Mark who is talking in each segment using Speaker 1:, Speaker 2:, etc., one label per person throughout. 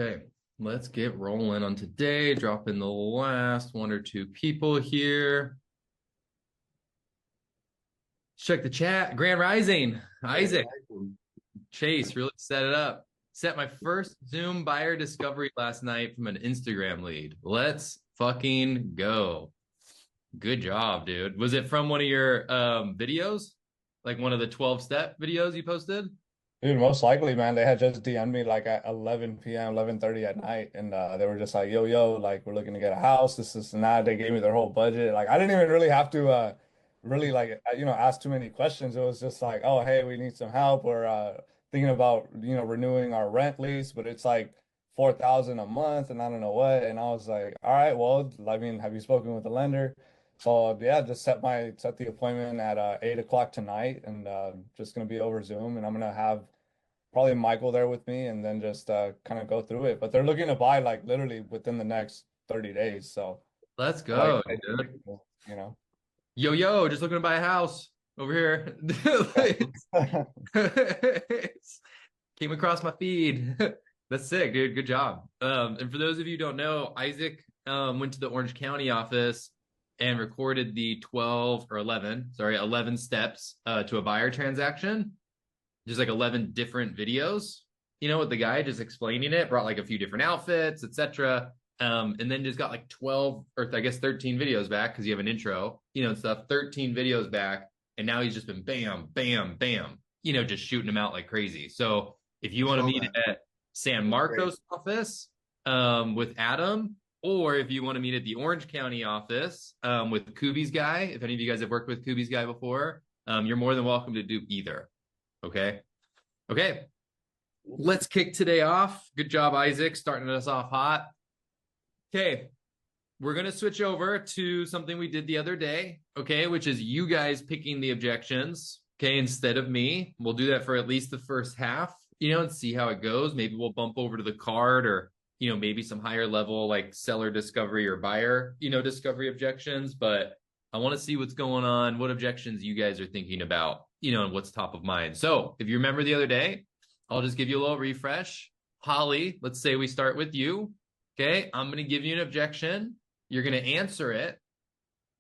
Speaker 1: Okay, let's get rolling on today. Drop in the last one or two people here. Check the chat. Grand Rising.
Speaker 2: Grand
Speaker 1: Isaac,
Speaker 2: Rising.
Speaker 1: Chase really set it up. Set my first Zoom buyer discovery last night from an Instagram lead. Let's fucking go. Good job, dude. Was it from one of your videos? Like one of the 12-step videos you posted?
Speaker 3: Dude, most likely, man, they had just DM'd me like at 11 p.m., 11:30 at night, and they were just like, yo, like we're looking to get a house, this and that. They gave me their whole budget. Like I didn't even really have to really like ask too many questions. It was just like, oh, hey, we need some help. We're thinking about, renewing our rent lease, but it's like 4,000 a month and I don't know what. And I was like, all right, well, I mean, have you spoken with the lender? So yeah, just set the appointment at 8 o'clock tonight, and just gonna be over Zoom, and I'm gonna have probably Michael there with me, and then just kind of go through it. But they're looking to buy like literally within the next 30 days. So
Speaker 1: Let's
Speaker 3: like,
Speaker 1: go, dude.
Speaker 3: you know.
Speaker 1: Yo, just looking to buy a house over here. Came across my feed. That's sick, dude. Good job. And for those of you who don't know, Isaac went to the Orange County office and recorded the 11 steps to a buyer transaction. Just like 11 different videos, with the guy just explaining it, brought like a few different outfits, etc. And then just got like 12 or I guess 13 videos back because you have an intro, and stuff, 13 videos back. And now he's just been bam, bam, bam, just shooting them out like crazy. So if you want to meet at San Marcos office with Adam, or if you want to meet at the Orange County office with Kubi's guy, if any of you guys have worked with Kubi's guy before, you're more than welcome to do either. Okay. Let's kick today off. Good job, Isaac, starting us off hot. Okay. We're going to switch over to something we did the other day, okay, which is you guys picking the objections, okay, instead of me. We'll do that for at least the first half, and see how it goes. Maybe we'll bump over to the card or, maybe some higher level like seller discovery or buyer, discovery objections. But I want to see what's going on, what objections you guys are thinking about, and what's top of mind. So if you remember the other day, I'll just give you a little refresh. Holly, let's say we start with you. Okay, I'm going to give you an objection. You're going to answer it.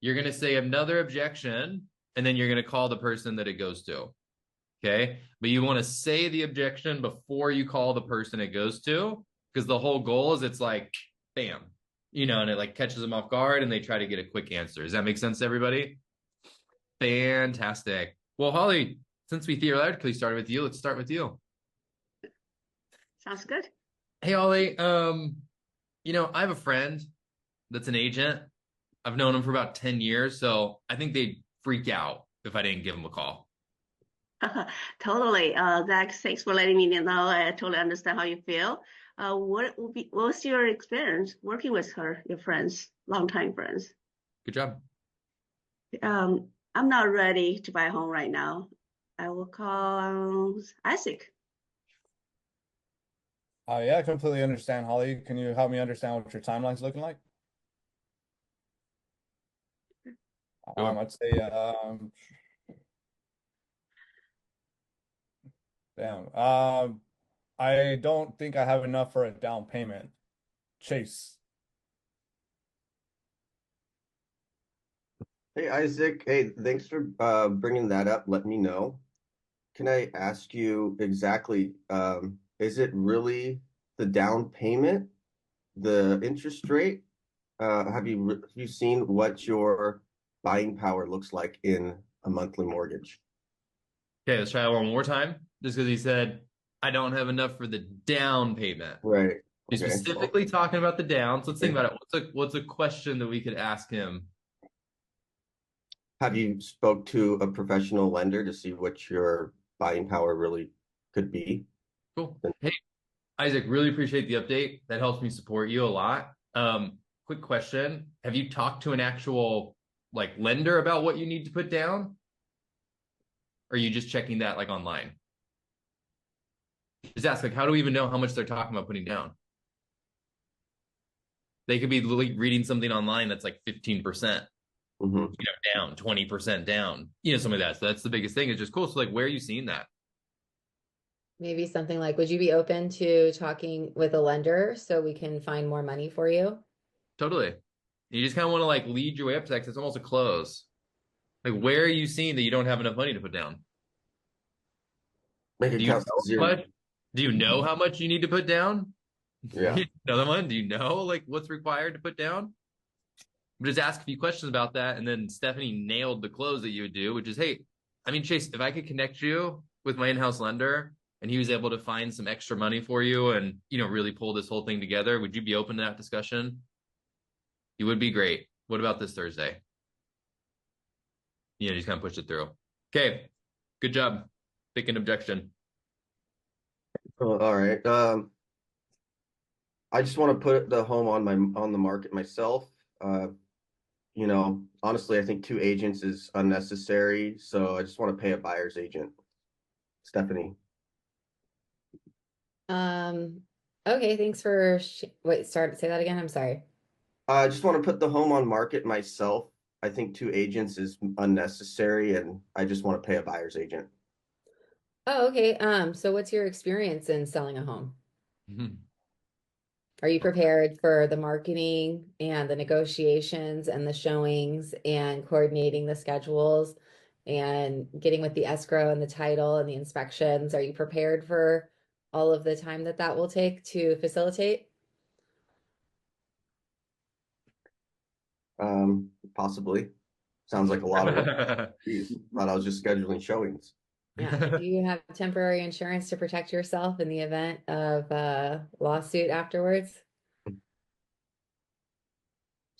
Speaker 1: You're going to say another objection, and then you're going to call the person that it goes to. Okay, but you want to say the objection before you call the person it goes to, because the whole goal is it's like, bam, and it like catches them off guard and they try to get a quick answer. Does that make sense to everybody? Fantastic. Well, Holly, since we theoretically started with you, let's start with you.
Speaker 4: Sounds good.
Speaker 1: Hey, Holly, I have a friend that's an agent. I've known him for about 10 years, so I think they'd freak out if I didn't give him a call.
Speaker 4: Totally. Zach, thanks for letting me know. I totally understand how you feel. What's your experience working with your friends, longtime friends?
Speaker 1: Good job.
Speaker 4: I'm not ready to buy a home right now. I will call Isaac.
Speaker 3: Yeah, I completely understand, Holly. Can you help me understand what your timeline's looking like? I'd say, I don't think I have enough for a down payment. Chase.
Speaker 2: Hey, Isaac. Hey, thanks for bringing that up. Let me know. Can I ask you exactly, is it really the down payment, the interest rate? Have you seen what your buying power looks like in a monthly mortgage?
Speaker 1: Okay, let's try it one more time. Just because he said, I don't have enough for the down payment.
Speaker 2: Right.
Speaker 1: He's specifically talking about the downs. Let's think about it. What's a question that we could ask him?
Speaker 2: Have you spoke to a professional lender to see what your buying power really could be?
Speaker 1: Cool. Hey, Isaac, really appreciate the update. That helps me support you a lot. Quick question. Have you talked to an actual like lender about what you need to put down? Or are you just checking that like online? Just ask, like, how do we even know how much they're talking about putting down? They could be reading something online that's like 15%, down, 20% down, something like that. So that's the biggest thing. It's just cool. So like, where are you seeing that?
Speaker 5: Maybe something like, would you be open to talking with a lender so we can find more money for you?
Speaker 1: Totally. You just kind of want to like lead your way up to that because it's almost a close. Like, where are you seeing that you don't have enough money to put down?
Speaker 2: Make
Speaker 1: Do
Speaker 2: it
Speaker 1: you
Speaker 2: count
Speaker 1: know
Speaker 2: to
Speaker 1: how
Speaker 2: zero.
Speaker 1: much? Do you know how much you need to put down?
Speaker 2: Yeah.
Speaker 1: Another one. Do you know like what's required to put down? Just ask a few questions about that, and then Stephanie nailed the close that you would do, which is, hey, I mean, Chase, if I could connect you with my in-house lender, and he was able to find some extra money for you, and really pull this whole thing together, would you be open to that discussion? You would be great. What about this Thursday? Just kind of push it through. Okay, good job. Pick an objection.
Speaker 2: Oh, all right. I just want to put the home on the market myself. Honestly, I think 2 agents is unnecessary, so I just want to pay a buyer's agent. Stephanie.
Speaker 5: Okay, thanks for wait, say that again. I'm sorry.
Speaker 2: I just want to put the home on market myself. I think 2 agents is unnecessary, and I just want to pay a buyer's agent.
Speaker 5: Oh, okay. So what's your experience in selling a home? Are you prepared for the marketing and the negotiations and the showings and coordinating the schedules and getting with the escrow and the title and the inspections? Are you prepared for all of the time that will take to facilitate?
Speaker 2: Possibly. Sounds like a lot of work. Jeez, thought I was just scheduling showings.
Speaker 5: Yeah. Do you have temporary insurance to protect yourself in the event of a lawsuit afterwards?
Speaker 2: Does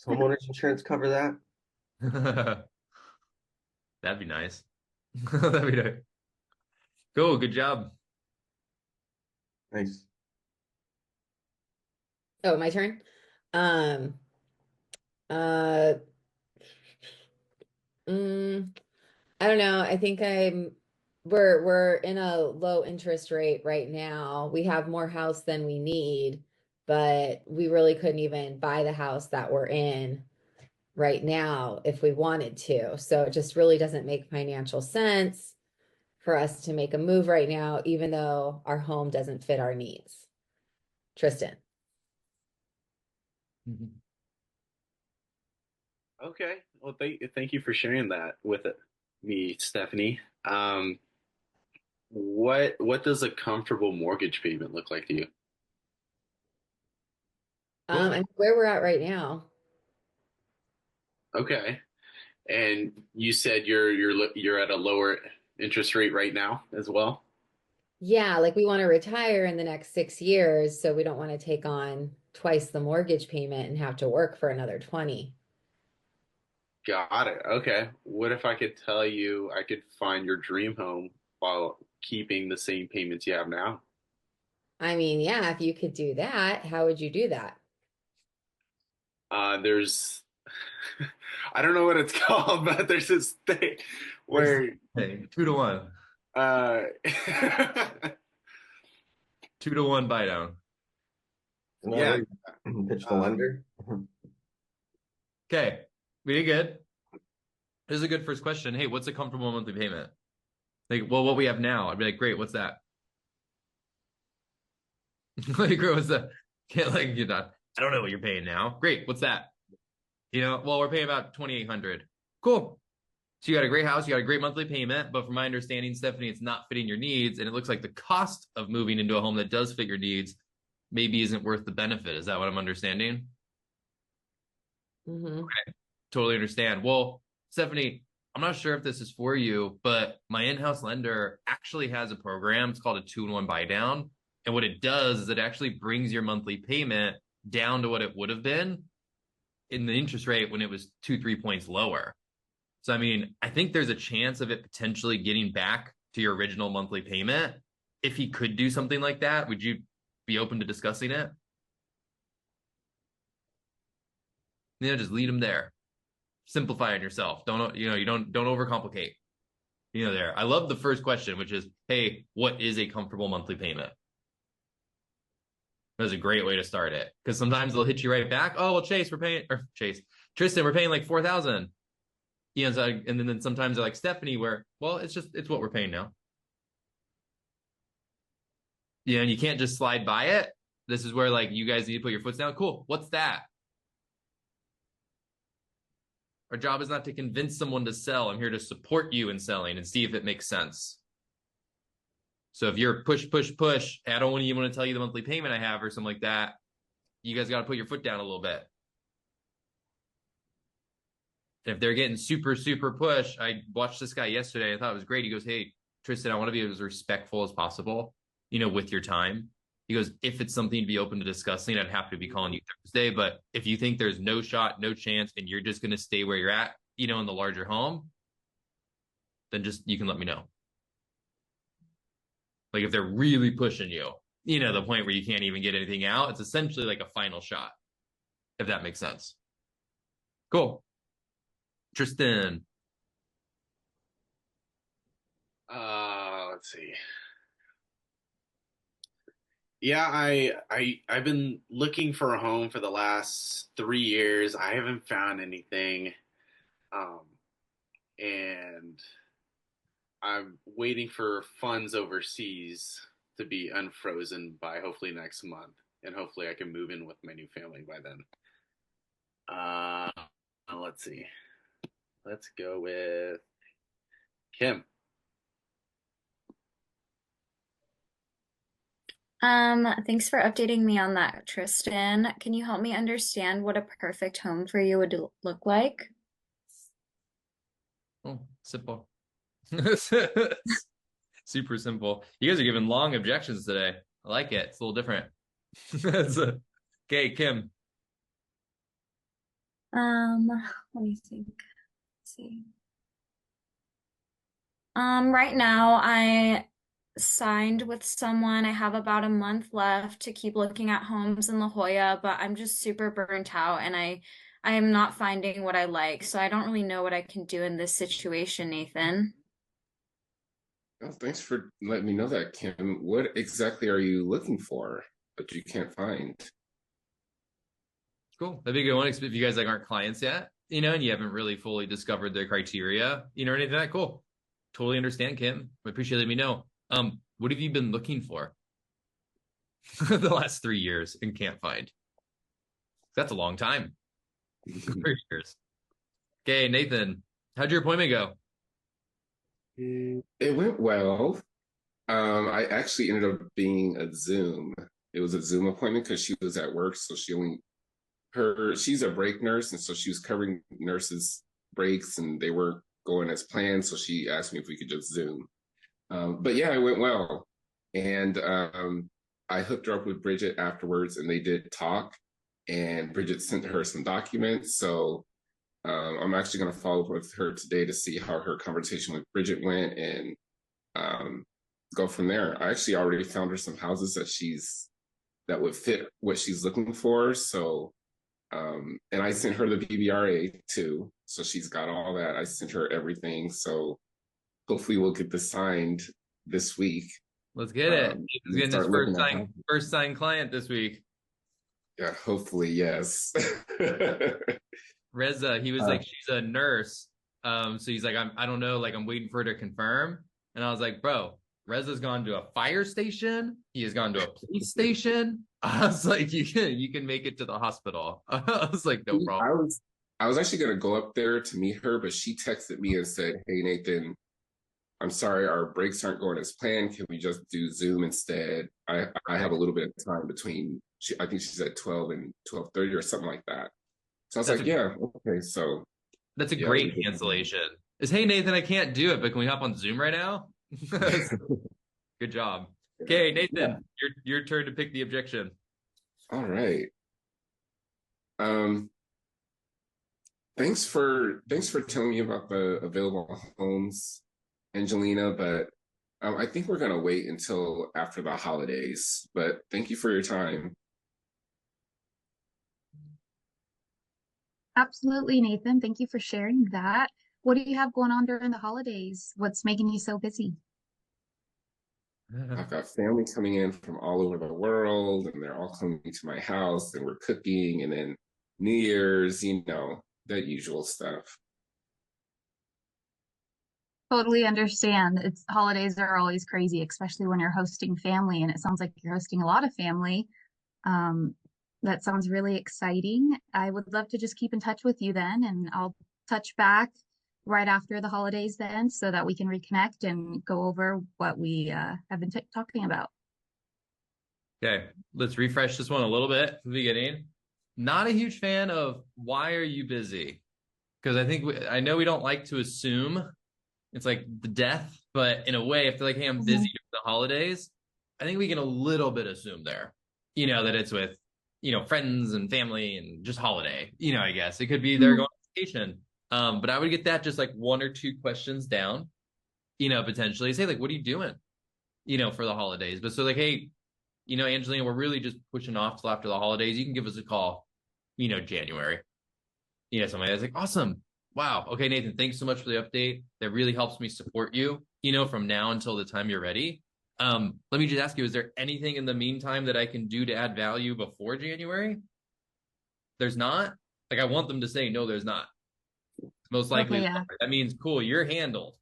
Speaker 2: homeowners insurance cover that?
Speaker 1: That'd be nice. That'd be nice. Cool, good job.
Speaker 2: Nice.
Speaker 5: Oh, my turn. Uh, I don't know. I think we're in a low interest rate right now. We have more house than we need, but we really couldn't even buy the house that we're in right now if we wanted to. So it just really doesn't make financial sense for us to make a move right now, even though our home doesn't fit our needs. Tristan.
Speaker 6: Okay. Well, thank you for sharing that with me, Stephanie. What does a comfortable mortgage payment look like to you?
Speaker 5: And where we're at right now.
Speaker 6: Okay. And you said you're at a lower interest rate right now as well?
Speaker 5: Yeah, like we want to retire in the next 6 years, so we don't want to take on twice the mortgage payment and have to work for another 20.
Speaker 6: Got it. Okay. What if I could tell you I could find your dream home while keeping the same payments you have now?
Speaker 5: I mean, yeah, if you could do that, how would you do that?
Speaker 6: There's I don't know what it's called, but there's this thing where
Speaker 1: Hey, 2-to-1. 2-to-1 buy down.
Speaker 6: Yeah.
Speaker 2: Pitch the lender.
Speaker 1: Okay, we did good. This is a good first question. Hey, what's a comfortable monthly payment? Like, well, what we have now. I'd be like, great, what's that? Like, what's that? Can't like I don't know what you're paying now. Great, what's that? Well, we're paying about $2,800. Cool. So you got a great house, you got a great monthly payment, but from my understanding, Stephanie, it's not fitting your needs, and it looks like the cost of moving into a home that does fit your needs maybe isn't worth the benefit. Is that what I'm understanding?
Speaker 5: Mm-hmm.
Speaker 1: Okay, totally understand. Well, Stephanie, I'm not sure if this is for you, but my in-house lender actually has a program. It's called a 2-in-1 buy down. And what it does is it actually brings your monthly payment down to what it would have been in the interest rate when it was 2-3 points lower. So, I mean, I think there's a chance of it potentially getting back to your original monthly payment. If he could do something like that, would you be open to discussing it? Just lead him there. Simplify it yourself. Don't overcomplicate. There. I love the first question, which is, hey, what is a comfortable monthly payment? That's a great way to start it, because sometimes they'll hit you right back. Oh, well, Tristan, we're paying like 4,000. So, and then sometimes they're like Stephanie, where, well, it's what we're paying now. and you can't just slide by it. This is where like you guys need to put your foot down. Cool. What's that? Our job is not to convince someone to sell. I'm here to support you in selling and see if it makes sense. So if you're push, I don't even want to tell you the monthly payment I have or something like that. You guys got to put your foot down a little bit. And if they're getting super push, I watched this guy yesterday. I thought it was great. He goes, hey, Tristan, I want to be as respectful as possible, with your time. He goes, if it's something to be open to discussing, I'd have to be calling you Thursday. But if you think there's no shot, no chance, and you're just going to stay where you're at, in the larger home, then you can let me know. Like if they're really pushing you, the point where you can't even get anything out, it's essentially like a final shot, if that makes sense. Cool. Tristan.
Speaker 6: Let's see. Yeah, I've been looking for a home for the last 3 years. I haven't found anything. And I'm waiting for funds overseas to be unfrozen by hopefully next month. And hopefully I can move in with my new family by then. Let's see. Let's go with Kim.
Speaker 7: Thanks for updating me on that, Tristan. Can you help me understand what a perfect home for you would look like?
Speaker 1: Oh, simple. Super simple. You guys are giving long objections today. I like it. It's a little different. Okay, Kim.
Speaker 7: Let me think. Let's see. Right now I signed with someone. I have about a month left to keep looking at homes in La Jolla, but I'm just super burnt out and I am not finding what I like. So I don't really know what I can do in this situation, Nathan.
Speaker 8: Well, thanks for letting me know that, Kim. What exactly are you looking for that you can't find?
Speaker 1: Cool. That'd be a good one. If you guys aren't clients yet, and you haven't really fully discovered the criteria, or anything like that. Cool. Totally understand, Kim. I appreciate letting me know. What have you been looking for the last 3 years and can't find? That's a long time. 3 years. Okay, Nathan, how'd your appointment go?
Speaker 8: It went well. I actually ended up being a Zoom. It was a Zoom appointment because she was at work, so she's a break nurse, and so she was covering nurses' breaks, and they weren't going as planned, so she asked me if we could just Zoom. But yeah, it went well. And I hooked her up with Bridget afterwards, and they did talk, and Bridget sent her some documents. So I'm actually going to follow up with her today to see how her conversation with Bridget went and go from there. I actually already found her some houses that would fit what she's looking for. So, and I sent her the BBRA too. So she's got all that. I sent her everything. So hopefully we'll get this signed this week.
Speaker 1: Let's get it. He's getting his first signed client this week.
Speaker 8: Yeah, hopefully, yes.
Speaker 1: Reza, he was like, she's a nurse. So he's like, I don't know, like I'm waiting for her to confirm. And I was like, bro, Reza's gone to a fire station. He has gone to a police station. I was like, you can make it to the hospital. I was like, no problem.
Speaker 8: I was actually gonna go up there to meet her, but she texted me and said, hey Nathan, I'm sorry, our breaks aren't going as planned. Can we just do Zoom instead? I have a little bit of time between, I think she said 12 and 12:30 or something like that. So I was yeah, okay, so.
Speaker 1: That's a great cancellation. Hey Nathan, I can't do it, but can we hop on Zoom right now? Good job. Okay, Nathan, your turn to pick the objection.
Speaker 8: All right. Thanks for telling me about the available homes, Angelina, but I think we're going to wait until after the holidays, but thank you for your time.
Speaker 9: Absolutely, Nathan. Thank you for sharing that. What do you have going on during the holidays? What's making you so busy?
Speaker 8: I've got family coming in from all over the world, and they're all coming to my house, and we're cooking, and then New Year's, that usual stuff.
Speaker 9: Totally understand. It's holidays are always crazy, especially when you're hosting family, and it sounds like you're hosting a lot of family. Um, that sounds really exciting. I would love to just keep in touch with you then, and I'll touch back right after the holidays then so that we can reconnect and go over what we have been talking about.
Speaker 1: Okay, let's refresh this one a little bit from the beginning. Not a huge fan of why are you busy? Because I know we don't like to assume it's like the death, but in a way, if they're like, hey, I'm busy during the holidays, I think we can a little bit assume there, that it's with, friends and family and just holiday, I guess. It could be they're going on vacation. But I would get that just like one or two questions down, potentially say, like, what are you doing, for the holidays? But so like, hey, Angelina, we're really just pushing off till after the holidays. You can give us a call, January. Somebody that's like, awesome. Wow. Okay, Nathan, thanks so much for the update. That really helps me support you, from now until the time you're ready. Let me just ask you, is there anything in the meantime that I can do to add value before January? There's not? Like, I want them to say, no, there's not. Most likely,
Speaker 9: Okay, yeah.
Speaker 1: that means, cool, you're handled,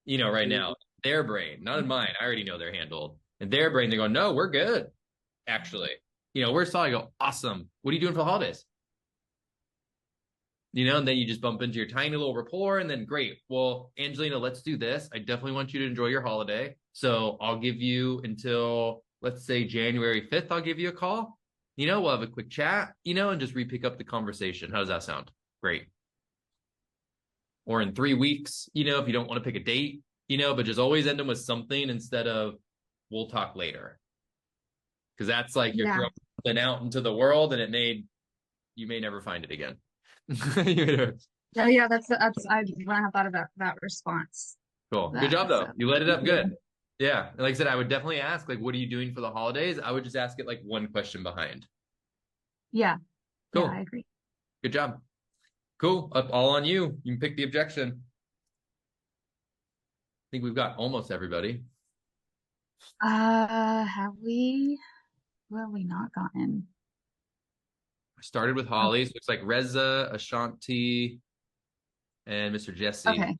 Speaker 1: right now. Their brain, not in mine. I already know they're handled. In their brain, they go, no, we're good, actually. We're solid. I go, awesome. What are you doing for the holidays? And then you just bump into your tiny little rapport, and then great. Well, Angelina, let's do this. I definitely want you to enjoy your holiday. So I'll give you until, let's say, January 5th, I'll give you a call. We'll have a quick chat, and just re-pick up the conversation. How does that sound? Great. Or in 3 weeks, if you don't want to pick a date, but just always end them with something instead of we'll talk later. Because that's like you're throwing something out into the world, and you may never find it again.
Speaker 9: Yeah, that's I wouldn't have thought about that response.
Speaker 1: Cool. Good job though. You let it up good. Yeah. And like I said, I would definitely ask, like, what are you doing for the holidays? I would just ask it like one question behind.
Speaker 9: Yeah.
Speaker 1: Cool.
Speaker 9: Yeah, I agree.
Speaker 1: Good job. Cool. Up all on you. You can pick the objection. I think we've got almost everybody.
Speaker 9: Have we? What have we not gotten?
Speaker 1: I started with Holly. So looks like Reza, Ashanti, and Mr. Jesse.
Speaker 9: Okay.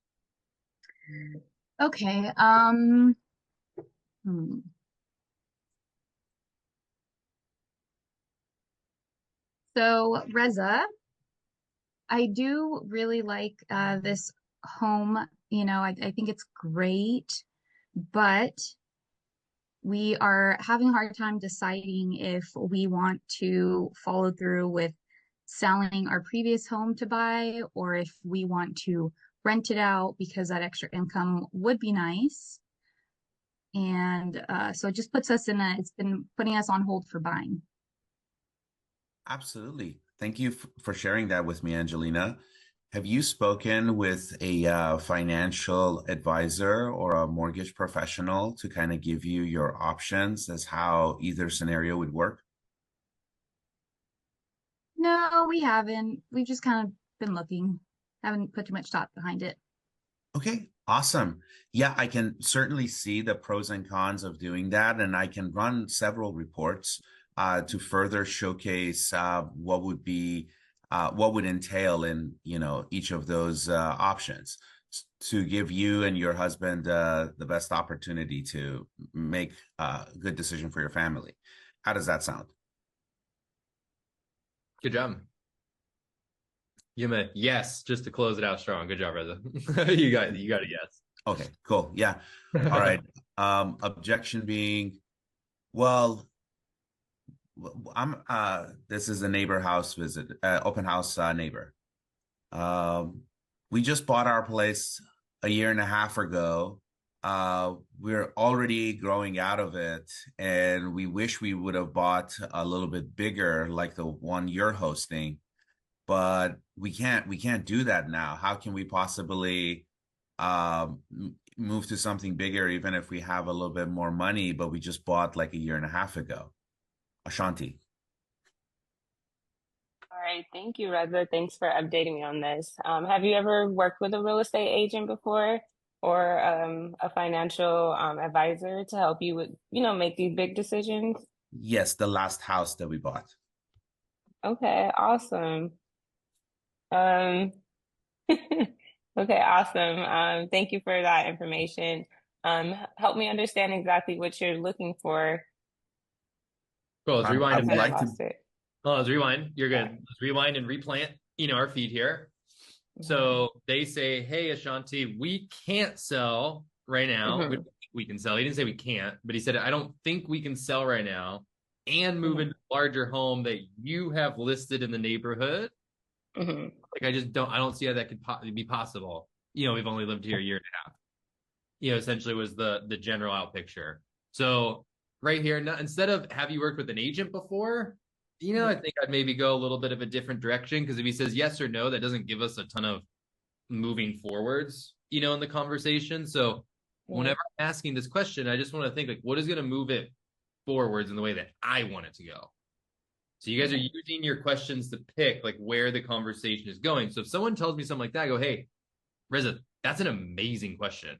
Speaker 9: Okay. So Reza, I do really like this home. I think it's great, but we are having a hard time deciding if we want to follow through with selling our previous home to buy, or if we want to rent it out because that extra income would be nice. And so it just puts us it's been putting us on hold for buying.
Speaker 10: Absolutely. Thank you for sharing that with me, Angelina. Have you spoken with a financial advisor or a mortgage professional to kind of give you your options as how either scenario would work?
Speaker 9: No, we haven't. We've just kind of been looking. Haven't put too much thought behind it.
Speaker 10: Okay, awesome. Yeah, I can certainly see the pros and cons of doing that, and I can run several reports to further showcase what would entail in each of those options to give you and your husband the best opportunity to make a good decision for your family. How does that sound?
Speaker 1: Good job. Give him a yes, just to close it out strong. Good job, Reza. you got a yes.
Speaker 10: Okay, cool. Yeah. All right. Objection being, well, this is a neighbor house visit, open house neighbor. We just bought our place a year and a half ago. We're already growing out of it, and we wish we would have bought a little bit bigger, like the one you're hosting, but we can't do that now. How can we possibly move to something bigger, even if we have a little bit more money, but we just bought like a year and a half ago? Ashanti.
Speaker 11: All right, thank you, Reza. Thanks for updating me on this. Have you ever worked with a real estate agent before, or a financial advisor to help you with, make these big decisions?
Speaker 10: Yes, the last house that we bought.
Speaker 11: Okay, awesome. Okay, awesome. Thank you for that information. Help me understand exactly what you're looking for.
Speaker 1: Cool. Let's rewind
Speaker 10: I
Speaker 1: a
Speaker 10: would
Speaker 1: bit.
Speaker 10: like to.
Speaker 11: Lost it.
Speaker 1: Oh, let's rewind. You're good.
Speaker 11: Yeah.
Speaker 1: Let's rewind and replant, our feed here. So they say, hey, Ashanti, we can't sell right now. We don't think we can sell. He didn't say we can't, but he said, I don't think we can sell right now and move into a larger home that you have listed in the neighborhood. Like, I don't see how that could be possible. We've only lived here a year and a half. Essentially was the general out picture. So right here, instead of have you worked with an agent before, I think I'd maybe go a little bit of a different direction, because if he says yes or no, that doesn't give us a ton of moving forwards, in the conversation. So whenever I'm asking this question, I just want to think, like, what is going to move it forwards in the way that I want it to go? So you guys are using your questions to pick like where the conversation is going. So if someone tells me something like that, I go, hey, Reza, that's an amazing question,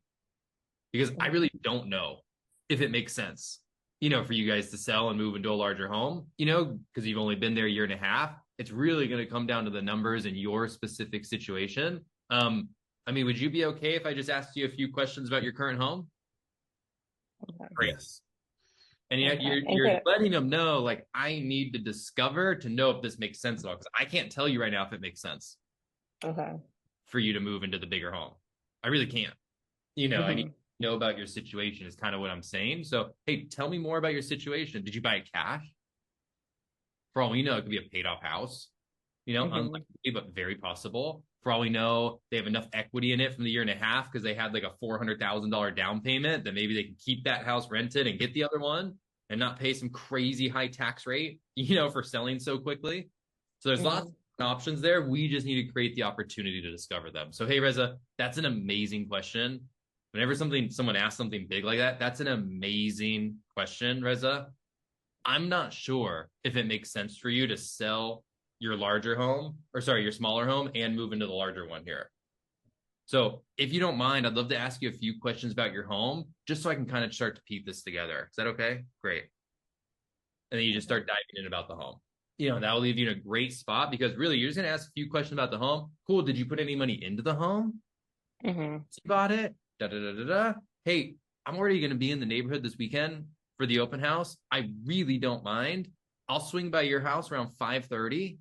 Speaker 1: because I really don't know if it makes sense, for you guys to sell and move into a larger home, because you've only been there a year and a half. It's really going to come down to the numbers in your specific situation. Would you be okay if I just asked you a few questions about your current home? Great. Yes. And yet you're letting them know, like, I need to discover to know if this makes sense at all, because I can't tell you right now if it makes sense for you to move into the bigger home. I really can't. I need to know about your situation is kind of what I'm saying. So, hey, tell me more about your situation. Did you buy it cash? For all we know, it could be a paid off house, unlikely, but very possible. For all we know, they have enough equity in it from the year and a half because they had like a $400,000 down payment that maybe they can keep that house rented and get the other one and not pay some crazy high tax rate, for selling so quickly. So there's lots of options there. We just need to create the opportunity to discover them. So, hey, Reza, that's an amazing question. Whenever someone asks something big like that, that's an amazing question, Reza. I'm not sure if it makes sense for you to sell your your smaller home and move into the larger one here. So if you don't mind, I'd love to ask you a few questions about your home, just so I can kind of start to piece this together. Is that okay? Great. And then you just start diving in about the home. That will leave you in a great spot, because really you're just going to ask a few questions about the home. Cool. Did you put any money into the home? You bought it? Hey, I'm already going to be in the neighborhood this weekend for the open house. I really don't mind. I'll swing by your house around 5:30.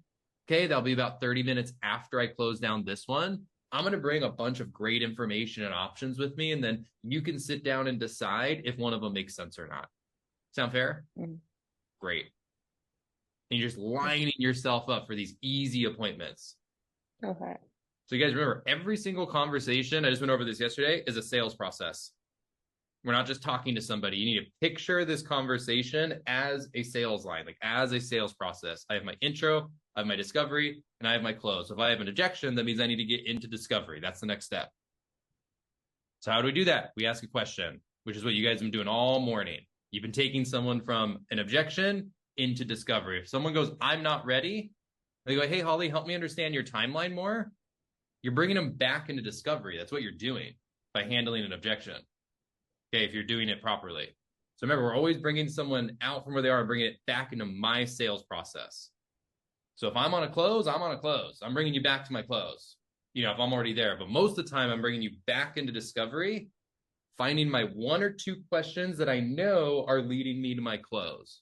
Speaker 1: Okay, that'll be about 30 minutes after I close down this one. I'm going to bring a bunch of great information and options with me, and then you can sit down and decide if one of them makes sense or not. Sound fair? Great. And you're just lining yourself up for these easy appointments.
Speaker 11: Okay.
Speaker 1: So you guys remember, every single conversation, I just went over this yesterday, is a sales process. We're not just talking to somebody. You need to picture this conversation as a sales line, like as a sales process. I have my intro, I have my discovery, and I have my close. So if I have an objection, that means I need to get into discovery. That's the next step. So how do we do that? We ask a question, which is what you guys have been doing all morning. You've been taking someone from an objection into discovery. If someone goes, I'm not ready, they go, hey, Holly, help me understand your timeline more. You're bringing them back into discovery. That's what you're doing by handling an objection. Okay, if you're doing it properly. So remember, we're always bringing someone out from where they are and bringing it back into my sales process. So if I'm on a close, I'm on a close. I'm bringing you back to my close, if I'm already there. But most of the time, I'm bringing you back into discovery, finding my one or two questions that I know are leading me to my close.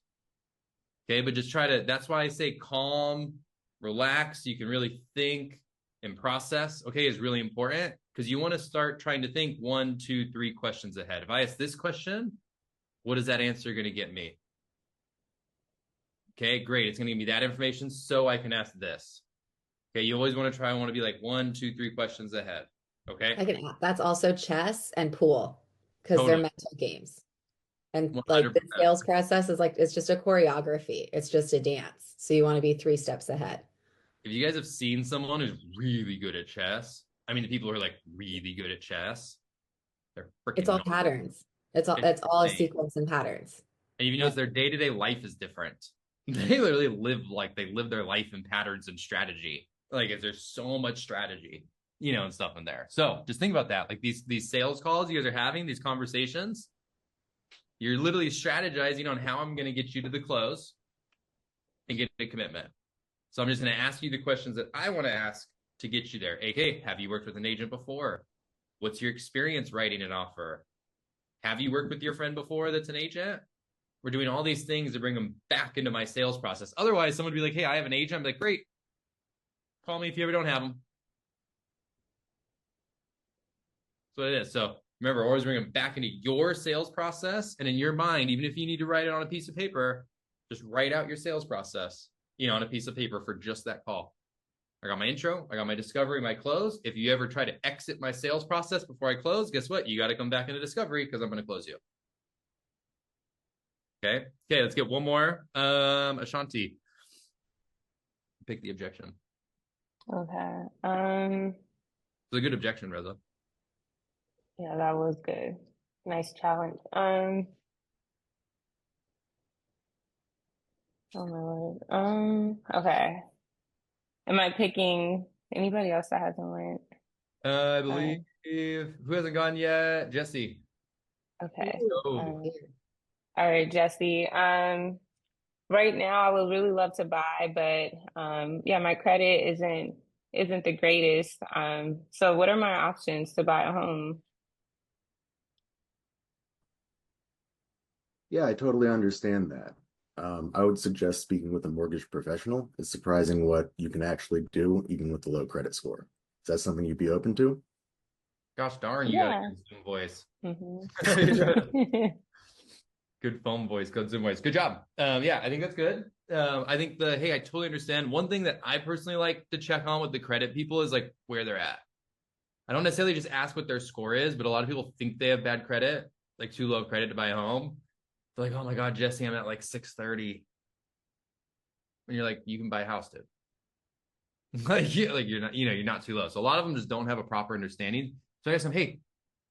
Speaker 1: Okay, but just that's why I say calm, relax. You can really think and process, is really important, because you want to start trying to think 1, 2, 3 questions ahead. If I ask this question, what is that answer going to get me? Okay, great. It's going to give me that information so I can ask this. Okay, you always want to be like 1, 2, 3 questions ahead. Okay.
Speaker 5: That's also chess and pool, because they're mental games. And
Speaker 1: 100%.
Speaker 5: like the sales process is like, it's just a choreography. It's just a dance. So you want to be 3 steps ahead.
Speaker 1: If you guys have seen someone who's really good at chess, the people who are like really good at chess, they're freaking.
Speaker 5: It's all patterns. It's all a sequence and patterns.
Speaker 1: And you notice their day-to-day life is different. They literally live their life in patterns and strategy. Like, there's so much strategy, and stuff in there. So just think about that. Like these sales calls you guys are having, these conversations, you're literally strategizing on how I'm going to get you to the close and get a commitment. So I'm just going to ask you the questions that I want to ask to get you there. Hey, have you worked with an agent before? What's your experience writing an offer? Have you worked with your friend before that's an agent? We're doing all these things to bring them back into my sales process. Otherwise, someone would be like, hey, I have an agent. I'm like, great. Call me if you ever don't have them. That's what it is. So remember, always bring them back into your sales process. And in your mind, even if you need to write it on a piece of paper, just write out your sales process, on a piece of paper for just that call. I got my intro, I got my discovery, my close. If you ever try to exit my sales process before I close, guess what? You got to come back into discovery because I'm going to close you. Okay, let's get one more. Ashanti, pick the objection.
Speaker 11: Okay.
Speaker 1: It's a good objection, Reza.
Speaker 11: Yeah, that was good. Nice challenge. Oh my word. Okay. Am I picking anybody else that hasn't went?
Speaker 1: I believe who hasn't gone yet? Jesse.
Speaker 11: Okay.
Speaker 1: Oh.
Speaker 11: All right, Jesse. Right now I would really love to buy, but yeah, my credit isn't the greatest. So what are my options to buy a home?
Speaker 12: Yeah, I totally understand that. I would suggest speaking with a mortgage professional. It's surprising what you can actually do, even with the low credit score. Is that something you'd be open to?
Speaker 1: Gosh darn, you got a good Zoom voice.
Speaker 11: Mm-hmm.
Speaker 1: Good phone voice, good Zoom voice. Good job. Yeah, I think that's good. I think I totally understand. One thing that I personally like to check on with the credit people is like where they're at. I don't necessarily just ask what their score is, but a lot of people think they have bad credit, like too low credit to buy a home. They're like, oh my God, Jesse, I'm at like 630. And you're like, you can buy a house, dude. You're not too low. So a lot of them just don't have a proper understanding. So I ask them, hey,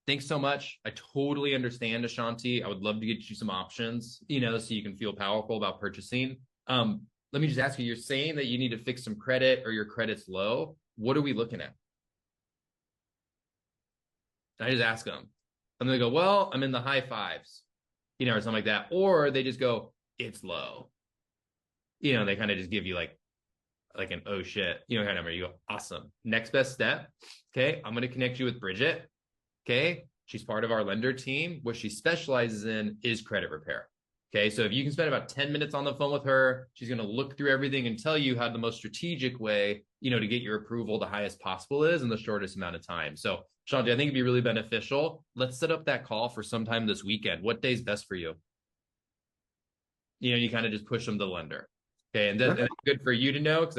Speaker 1: thanks so much. I totally understand, Ashanti. I would love to get you some options, so you can feel powerful about purchasing. Let me just ask you, you're saying that you need to fix some credit or your credit's low. What are we looking at? And I just ask them. And they go, well, I'm in the high fives, or something like that. Or they just go, it's low. They kind of just give you like an oh shit, kind of number. You go, awesome. Next best step. Okay. I'm going to connect you with Bridget. Okay. She's part of our lender team. What she specializes in is credit repair. Okay. So if you can spend about 10 minutes on the phone with her, she's going to look through everything and tell you how the most strategic way, to get your approval the highest possible is in the shortest amount of time. So Shanti, I think it'd be really beneficial. Let's set up that call for sometime this weekend. What day's best for you? You kind of just push them to the lender. Okay. And that's good for you to know because